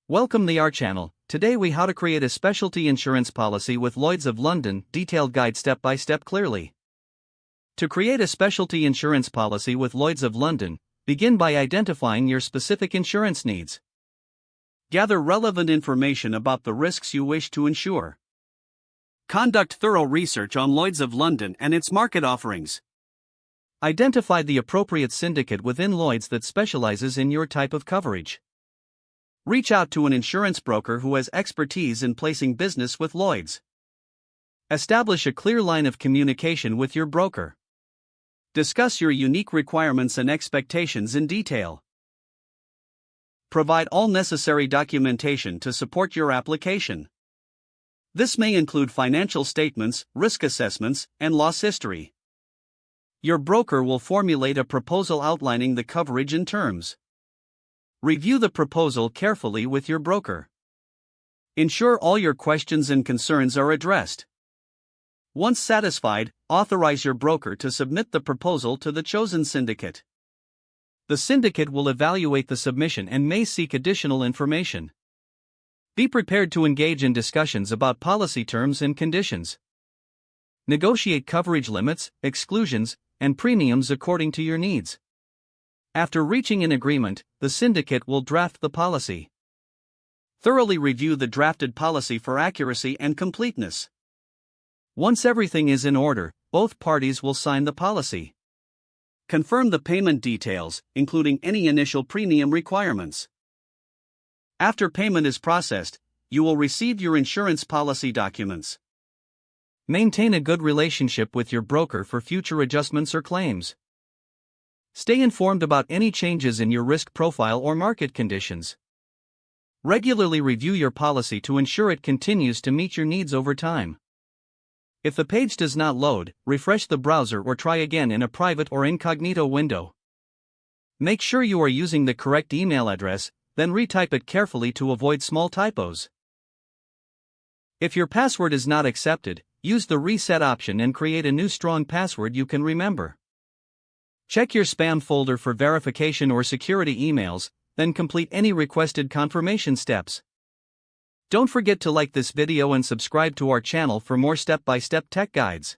Welcome to our channel. Today we how to create a specialty insurance policy with Lloyd's of London, detailed guide step by step clearly. To create a specialty insurance policy with Lloyd's of London, begin by identifying your specific insurance needs. Gather relevant information about the risks you wish to insure. Conduct thorough research on Lloyd's of London and its market offerings. Identify the appropriate syndicate within Lloyd's that specializes in your type of coverage. Reach out to an insurance broker who has expertise in placing business with Lloyd's. Establish a clear line of communication with your broker. Discuss your unique requirements and expectations in detail. Provide all necessary documentation to support your application. This may include financial statements, risk assessments, and loss history. Your broker will formulate a proposal outlining the coverage and terms. Review the proposal carefully with your broker. Ensure all your questions and concerns are addressed. Once satisfied, authorize your broker to submit the proposal to the chosen syndicate. The syndicate will evaluate the submission and may seek additional information. Be prepared to engage in discussions about policy terms and conditions. Negotiate coverage limits, exclusions, and premiums according to your needs. After reaching an agreement, the syndicate will draft the policy. Thoroughly review the drafted policy for accuracy and completeness. Once everything is in order, both parties will sign the policy. Confirm the payment details, including any initial premium requirements. After payment is processed, you will receive your insurance policy documents. Maintain a good relationship with your broker for future adjustments or claims. Stay informed about any changes in your risk profile or market conditions. Regularly review your policy to ensure it continues to meet your needs over time. If the page does not load, refresh the browser or try again in a private or incognito window. Make sure you are using the correct email address, then retype it carefully to avoid small typos. If your password is not accepted, use the reset option and create a new strong password you can remember. Check your spam folder for verification or security emails, then complete any requested confirmation steps. Don't forget to like this video and subscribe to our channel for more step-by-step tech guides.